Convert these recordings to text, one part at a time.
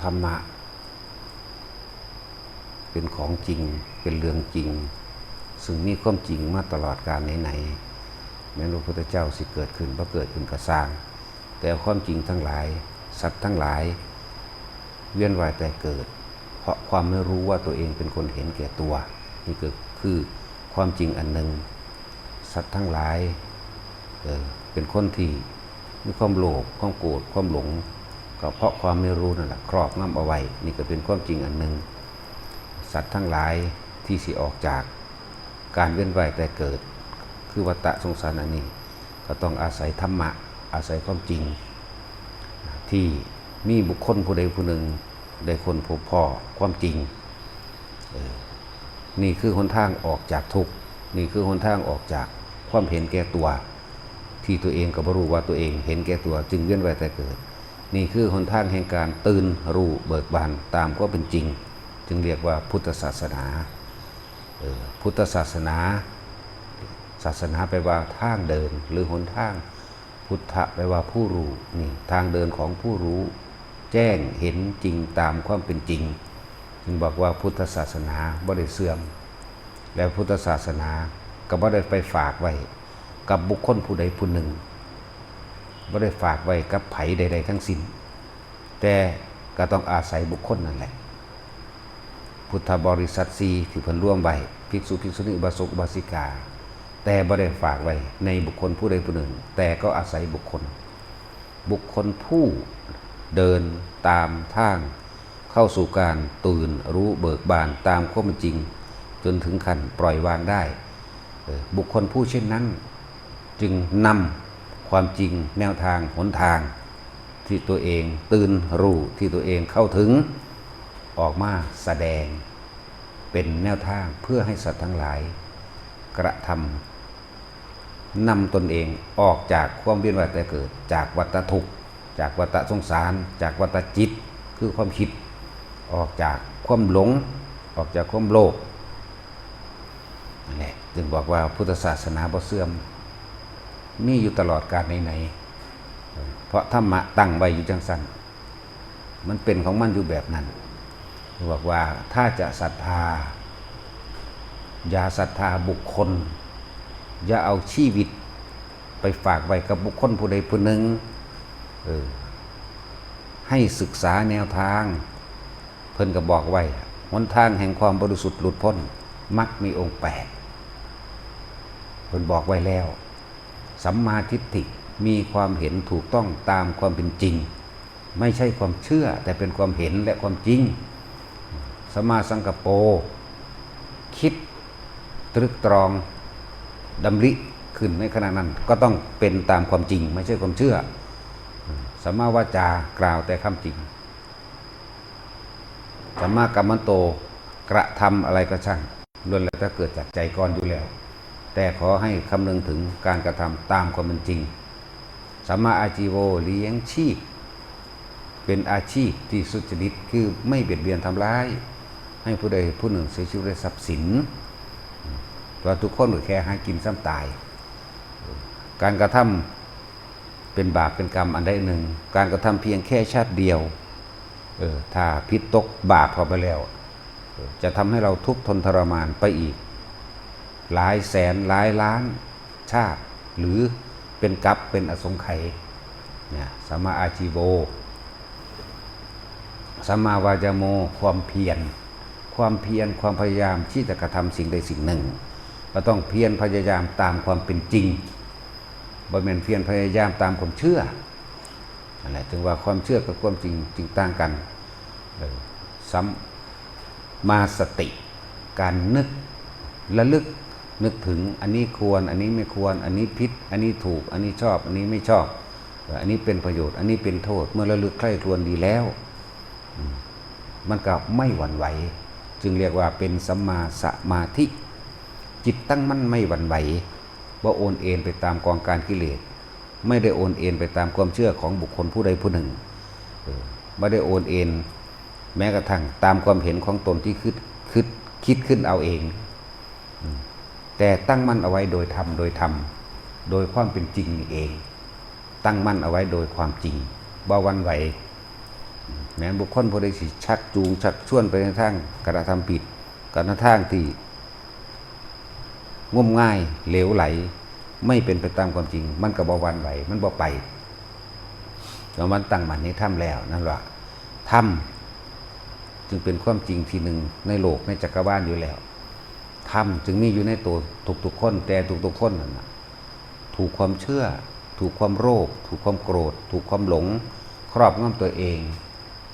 ธรรมะเป็นของจริงเป็นเรื่องจริงซึ่งมีความจริงมาตลอดกาลไหนๆแม้พระพุทธเจ้าสิเกิดขึ้นบ่เกิดขึ้นก็สร้างแต่ความจริงทั้งหลายสัตว์ทั้งหลายเวียนว่ายแต่เกิดเพราะความไม่รู้ว่าตัวเองเป็นคนเห็นแก่ตัวนี่คือความจริงอันหนึ่งสัตว์ทั้งหลายเป็นคนที่มีความโลภความโกรธความหลงก็เพราะความไม่รู้นั่นแหละครอบงำเอาไว้นี่ก็เป็นความจริงอันหนึ่งสัตว์ทั้งหลายที่สิออกจากการเวียนว่ายแต่เกิดคือวัฏสงสารอันนี้ก็ต้องอาศัยธรรมะอาศัยความจริงที่มีบุคคลผู้ใดผู้หนึ่งได้คนพบพ่อความจริงนี่คือหนทางออกจากทุกข์นี่คือหนทางออกจากความเห็นแก่ตัวที่ตัวเองก็บ่รู้ว่าตัวเองเห็นแก่ตัวจึงเวียนว่ายแต่เกิดนี่คือหนทางแห่งการตื่นรู้เบิกบานตามความเป็นจริงจึงเรียกว่าพุทธศาสนาพุทธศาสนาแปลว่าทางเดินหรือหนทางพุทธะแปลว่าผู้รู้นี่ทางเดินของผู้รู้แจ้งเห็นจริงตามความเป็นจริงจึงบอกว่าพุทธศาสนาบ่ได้เสื่อมแล้วพุทธศาสนาก็บ่ได้ไปฝากไว้กับบุคคลผู้ใดผู้หนึ่งบ่ได้ฝากไว้กับไผใดๆทั้งสิ้นแต่ก็ต้องอาศัยบุคคลนั่นแหละพุทธบริษัท4ที่เพิ่นร่วมไว้ภิกษุภิกษุณีอุบาสกอุบาสิกาแต่บ่ได้ฝากไว้ในบุคคลผู้ใดผู้หนึ่งแต่ก็อาศัยบุคคลผู้เดินตามทางเข้าสู่การตื่นรู้เบิกบานตามความเป็นจริงจนถึงขั้นปล่อยวางได้บุคคลผู้เช่นนั้นจึงนำความจริงแนวทางหนทางที่ตัวเองตื่นรู้ที่ตัวเองเข้าถึงออกมาแสดงเป็นแนวทางเพื่อให้สัตว์ทั้งหลายกระทำนำตนเองออกจากความเวียนว่ายแต่เกิดจากวัฏทุกข์จากวัฏสงสารจากวัฏจิตคือความคิดออกจากความหลงออกจากความโลภนั่นแหละจึงบอกว่าพุทธศาสนาบ่เสื่อมมีอยู่ตลอดกาลไหนๆเพราะธรรมะตั้งไว้อยู่จังซั่นมันเป็นของมันอยู่แบบนั้นบอกว่าถ้าจะศรัทธาอย่าศรัทธาบุคคลอย่าเอาชีวิตไปฝากไว้กับบุคคลผู้ใดผู้หนึ่งให้ศึกษาแนวทางเพิ่นก็บอกไว้หนทางแห่งความบริสุทธิ์หลุดพ้นมรรคมีองค์8เพิ่นบอกไว้แล้วสัมมาทิฏฐิมีความเห็นถูกต้องตามความเป็นจริงไม่ใช่ความเชื่อแต่เป็นความเห็นและความจริงสัมมาสังกัปโปคิดตรึกตรองดำริขึ้นในขณะนั้นก็ต้องเป็นตามความจริงไม่ใช่ความเชื่อสัมมาวาจากล่าวแต่คำจริงสัมมากัมมันโตกระทำอะไรก็ช่างล้วนแล้วแต่เกิดจากใจก่อนอยู่แล้วแต่ขอให้คำนึงถึงการกระทำตามความเป็นจริงสัมมาอาชีโวเลี้ยงชีพเป็นอาชีพที่สุจริตคือไม่เบียดเบียนทำร้ายให้ผู้ใดผู้หนึ่งเสียชีวิตด้วยทรัพย์สินเพราะทุกคนก็แค่หากินซ้ำตายการกระทำเป็นบาปเป็นกรรมอันใดหนึ่งการกระทำเพียงแค่ชาติเดียวถ้าพิษตกบาปเข้าไปแล้วจะทำให้เราทุกข์ทนทรมานไปอีกหลายแสนหลายล้านชาติหรือเป็นกัปเป็นอสงไขยเนี่ยสัมมาอาชีโวสัมมาวาจาโมความเพียรความพยายามที่จะกระทำสิ่งใดสิ่งหนึ่งก็ต้องเพียรพยายามตามความเป็นจริงบ่แม่นเพียรพยายามตามความเชื่อนั่นแหละถึงว่าความเชื่อกับความจริงจริงต่างกันสัมมาสติการนึกระลึกนึกถึงอันนี้ควรอันนี้ไม่ควรอันนี้ผิดอันนี้ถูกอันนี้ชอบอันนี้ไม่ชอบอันนี้เป็นประโยชน์อันนี้เป็นโทษเมื่อระลึกใคร่ครวญดีแล้วมันก็ไม่หวั่นไหวจึงเรียกว่าเป็นสัมมาสมาธิจิตตั้งมั่นไม่หวั่นไหวบ่โอนเอ็นไปตามกองการกิเลสไม่ได้โอนเอ็นไปตามความเชื่อของบุคคลผู้ใดผู้หนึ่งไม่ได้โอนเอ็นแม้กระทั่งตามความเห็นของตนที่คิดขึ้นเอาเองแต่ตั้งมั่นเอาไว้โดยธรรมโดยความเป็นจริงนี่เองตั้งมั่นเอาไว้โดยความจริงบ่หวั่นไหว แม้บุคคลผู้ใดสิชักจูงชักชวนไปในทางกระทำผิดกระทางที่งมง่ายเหลวไหลไม่เป็นไปตามความจริงมันก็บ่หวั่นไหวมันบ่ไปแล้วมันตั้งมั่นในธรรมแล้วนั่นแหละธรรมจึงเป็นความจริงที่หนึ่งในโลกในจักรวาลอยู่แล้วธรรมจึงมีอยู่ในตัวทุกๆคนแต่ทุกๆคนนั่นนะถูกความเชื่อถูกความโลภถูกความโกรธถูกความหลงครอบงำตัวเอง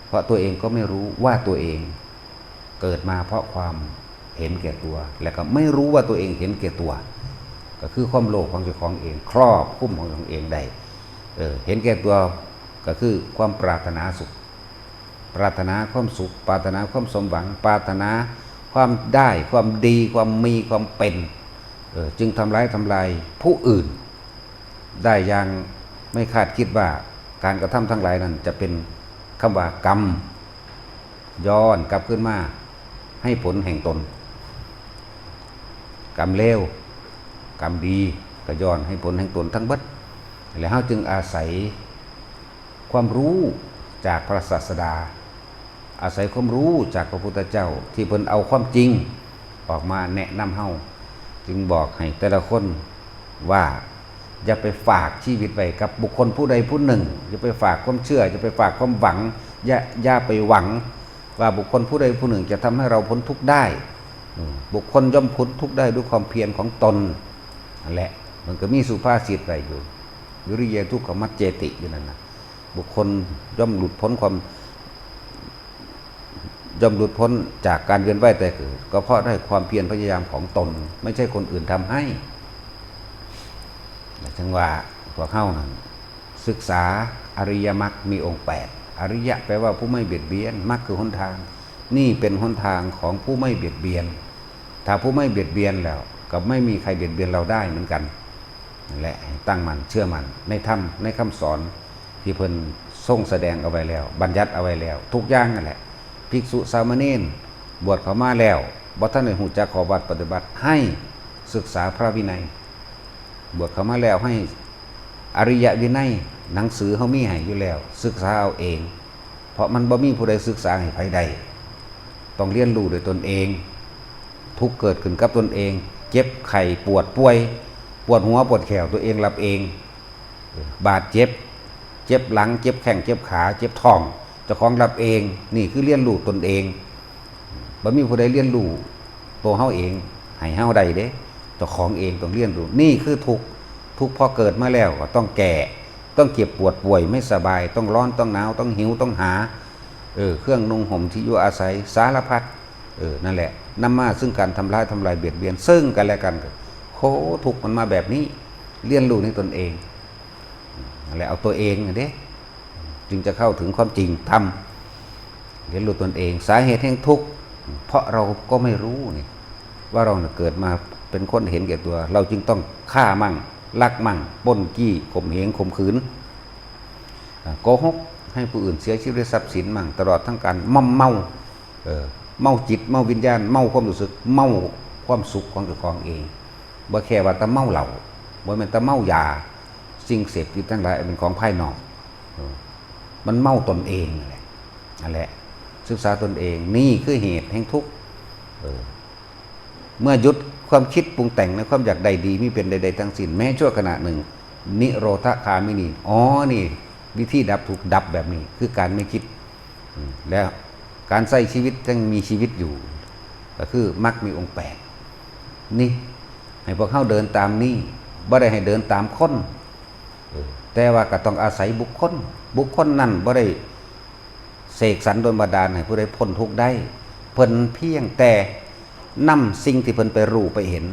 เพราะตัวเองก็ไม่รู้ว่าตัวเองเกิดมาเพราะความเห็นแก่ตัวและก็ไม่รู้ว่าตัวเองเห็นแก่ตัวก็คือความโลภของเจ้าของเองครอบคุ้มของตัวเองได้เห็นแก่ตัวก็คือความปรารถนาสุขปรารถนาความสุขปรารถนาความสมหวังปรารถนาความได้ความดีความมีความเป็นจึงทำลายผู้อื่นได้อย่างไม่คาดคิดว่าการกระทำทั้งหลายนั้นจะเป็นคำว่ากรรมย้อนกลับขึ้นมาให้ผลแห่งตนกรรมเลวกรรมดีก็ย้อนให้ผลแห่งตนทั้งเบิดแล้วเราจึงอาศัยความรู้จากพระศาสดาอาศัยความรู้จากพระพุทธเจ้าที่เพิ่นเอาความจริงออกมาแนะนำเฮาจึงบอกให้แต่ละคนว่าอย่าไปฝากชีวิตไว้กับบุคคลผู้ใดผู้หนึ่งอย่าไปฝากความเชื่ออย่าไปฝากความหวังอย่าไปหวังว่าบุคคลผู้ใดผู้หนึ่งจะทำให้เราพ้นทุกข์ได้บุคคลย่อมพ้นทุกข์ได้ด้วยความเพียรของตนนั่นแหละมันก็มีสุภาษิตไว้อยู่วิริยะทุกขมัจเจติอยู่นั่นนะบุคคลย่อมหลุดพ้นจากการเวียนว่ายแต่เกิดก็เพราะได้ความเพียรพยายามของตนไม่ใช่คนอื่นทำให้จังว่าพวกเข้านั้นศึกษาอริยมรรคมีองค์8อริยะแปลว่าผู้ไม่เบียดเบียนมรรคคือหนทางนี่เป็นหนทางของผู้ไม่เบียดเบียนถ้าผู้ไม่เบียดเบียนแล้วก็ไม่มีใครเบียดเบียนเราได้เหมือนกันนั่นแหละตั้งมั่นเชื่อมั่นในธรรมในคำสอนที่เพิ่นทรงแสดงเอาไว้แล้วบัญญัติเอาไว้แล้วทุกอย่างนั่นแหละภิกษุสามเณรบวชเข้ามาแล้วบ่ทันได้รู้จักข้อวัดปฏิบัติให้ศึกษาพระวินัยบวชเข้ามาแล้วให้อริยวินัยหนังสือเฮามีให้อยู่แล้วศึกษาเอาเองเพราะมันบ่มีผู้ใดศึกษาให้ไผได้ต้องเรียนรู้ด้วยตนเองทุกเกิดขึ้นกับตนเองเจ็บไข้ปวดป่วยปวดหัวปวดแขนตัวเองรับเองบาดเจ็บหลังเจ็บแข้งเจ็บขาเจ็บท้องเจ้าของรับเองนี่คือเรียนรู้ตนเองบ่มีผู้ใดเรียนรู้ตัวเฮาเองให้เฮาได้เด้เจ้าของเองต้องเรียนรู้นี่คือทุกพอเกิดมาแล้วก็ต้องแก่ต้องเจ็บปวดป่วยไม่สบายต้องร้อนต้องหนาวต้องหิวต้องหาเครื่องนุ่งห่มที่อยู่อาศัยสารพัดนั่นแหละนำมาซึ่งการทำลายเบียดเบียนซึ่งกันและกันโหทุกมันมาแบบนี้เรียนรู้ในตนเองนั่นแหละเอาตัวเองเด้จึงจะเข้าถึงความจริงธรรมเรียนรู้ตนเองสาเหตุแห่งทุกข์เพราะเราก็ไม่รู้นี่ว่าเราเกิดมาเป็นคนเห็นแก่ตัวเราจึงต้องฆ่ามั่งลักมั่งปล้นจี้ข่มเหงข่มขืนโกหกให้ผู้อื่นเสียชีวิตทรัพย์สินมั่งตลอดทั้งการเมาจิตเมาวิญญาณเมาความรู้สึกเมาความสุขของตัวของเองบ่แค่ว่าแต่เมาเหล้าบ่แม่นแต่เมายาสิ่งเสพติดทั้งหลายเป็นของภายนอกมันเมาตนเองนั่นแหละศึกษาตนเองนี่คือเหตุแห่งทุกข์เมื่อหยุดความคิดปรุงแต่งในความอยากใดดีไม่เป็นใดๆทั้งสิ้นแม้ชั่วขณะหนึ่งนิโรธคามินีนี่วิธีดับทุกข์ดับแบบนี้คือการไม่คิดแล้วการใช้ชีวิตยังมีชีวิตอยู่ก็คือมรรคมีองค์8นี่ให้พวกเขาเดินตามนี่บ่ได้ให้เดินตามคนแต่ว่าก็ต้องอาศัยบุคคลนั้นบ่ได้เสกสรรโดนบันดาลให้ผู้ใดพ้นทุกข์ได้เพิ่นเพียงแต่นำสิ่งที่เพิ่นไปรู้ไปเห็น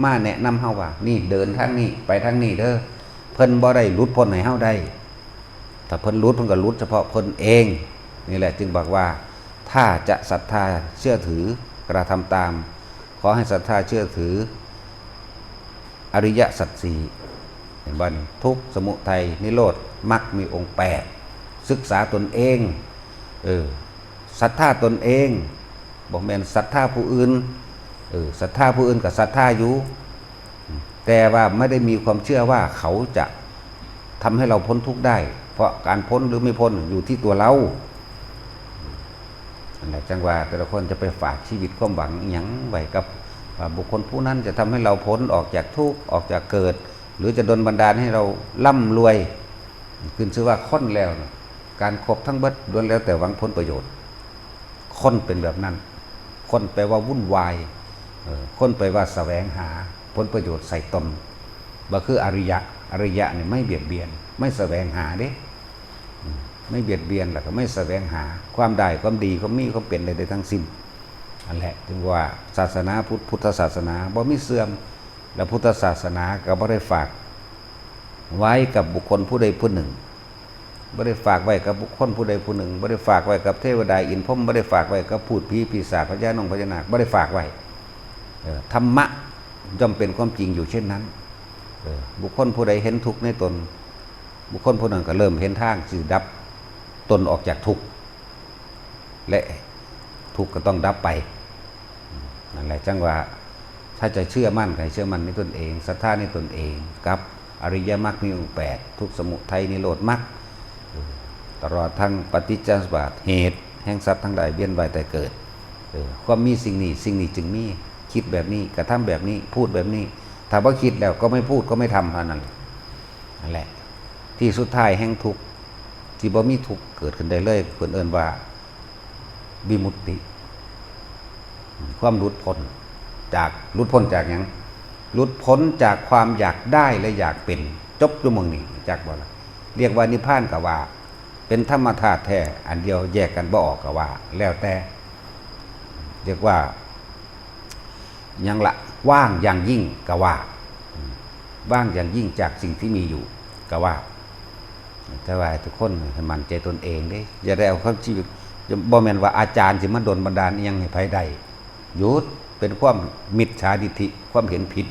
มาแนะนำเฮาว่านี่เดินทางนี้ไปทางนี้เด้อเพิ่นบ่ได้หลุดพ้นให้เฮาได้ถ้าเพิ่นหลุดเพิ่นก็หลุดเฉพาะเพิ่นเองนี่แหละจึงบอกว่าถ้าจะศรัทธาเชื่อถือกระทำตามขอให้ศรัทธาเชื่อถืออริยสัจสี่เห็นบ่ทุกข์สมุทัยนิโรธมรรคมีองค์8ศึกษาตนเองศรัทธาตนเองบ่แม่นศรัทธาผู้อื่นศรัทธาผู้อื่นก็ศรัทธาอยู่แต่ว่าไม่ได้มีความเชื่อว่าเขาจะทำให้เราพ้นทุกข์ได้เพราะการพ้นหรือไม่พ้นอยู่ที่ตัวเรา นั่นแหละจังว่าแต่ละคนจะไปฝากชีวิตความหวังอิหยังไว้กับบุคคลผู้นั้นจะทำให้เราพ้นออกจากทุกข์ออกจากเกิด หรือจะดลบันดาลให้เราร่ำรวยขึ้นชื่อว่าค้นแล้วนะการครบทั้งเบิดล้วนแล้วแต่หวังผลประโยชน์ค้นเป็นแบบนั้นค้นแปลว่าวุ่นวายค้นไปว่าแสวงหาผลประโยชน์ใส่ตนบ่คืออริยะเนี่ยไม่เบียดเบียนไม่แสวงหาเด้ไม่เบียดเบียนแล้วก็ไม่แสวงหาความได้ความดีความมีความเป็นใดๆทั้งสิ้นอันแหละถึงว่าศาสนาพุทธศาสนาบ่มีเสื่อมและพุทธศาสนาก็บ่ได้ฝากไว้กับบุคคลผู้ใดผู้หนึ่งบ่ได้ฝากไว้กับบุคคลผู้ใดผู้หนึ่งบ่ได้ฝากไว้กับเทวดาอินทร์พรหมบ่ได้ฝากไว้กับพูดผีปีศาจพญานงพญานาคบ่ได้ฝากไว้ธรรมะย่อมเป็นความจริงอยู่เช่นนั้นบุคคลผู้ใดเห็นทุกข์ในตนบุคคลผู้นั้นก็เริ่มเห็นทางสิดับตนออกจากทุกข์และทุกข์ก็ต้องดับไปนั่นแหละจังว่าถ้าจะเชื่อมั่นใครเชื่อมั่นในตนเองศรัทธาในตนเองกับอริยมรรคมีองค์8ทุกข์สมุทัยนิโรธมรรคตลอดทั้งปฏิจจสมุปบาทเหตุแห่งสัตว์ทั้งหลายเวียนว่ายแต่เกิดความมีสิ่งนี้จึงมีคิดแบบนี้กระทำแบบนี้พูดแบบนี้ถ้าว่าคิดแล้วก็ไม่พูดก็ไม่ทำเท่านั้นนั่นแหละที่สุดท้ายแห่งทุกข์ที่บ่มีทุกข์เกิดขึ้นได้เลยเพิ่นเอิ้นว่าวิมุตติความหลุดพ้นจากหลุดพ้นจากหยังหลุดพ้นจากความอยากได้และอยากเป็นจบอยู่เมืองนี้จักบ่ล่ะเรียกว่านิพพานก็ว่าเป็นธรรมธาตุแท้อันเดียวแยกกันบ่ออกก็ว่าแล้วแต่เรียกว่ายังละว่างอย่างยิ่งก็ว่าว่างอย่างยิ่งจากสิ่งที่มีอยู่ก็ว่าแต่ว่าทุกคนให้มั่นใจตนเองเด้อย่าได้เอาความชีวิตบ่แม่นว่าอาจารย์สิมาดลบันดาลอิหยังให้ไผได้หยุดเป็นความมิจฉาทิฏฐิความเห็นผิด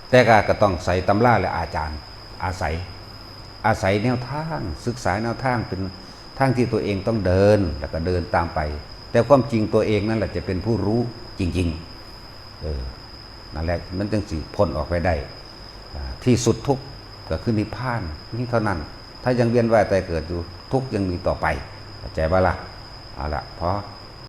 แต่ก็ต้องใส่ตำราและอาจารย์อาศัยแนวทางศึกษาแนวทางเป็นทางที่ตัวเองต้องเดินแล้วก็เดินตามไปแต่ความจริงตัวเองนั่นแหละจะเป็นผู้รู้จริงๆนั่นแหละมันจึงสิพ้นออกไปได้ที่สุดทุกข์ก็คือนิพพานนี่เท่านั้นถ้ายังเวียนว่ายตายเกิดอยู่ทุกข์ยังมีต่อไปเข้าใจบ่ล่ะเอาล่ะพอ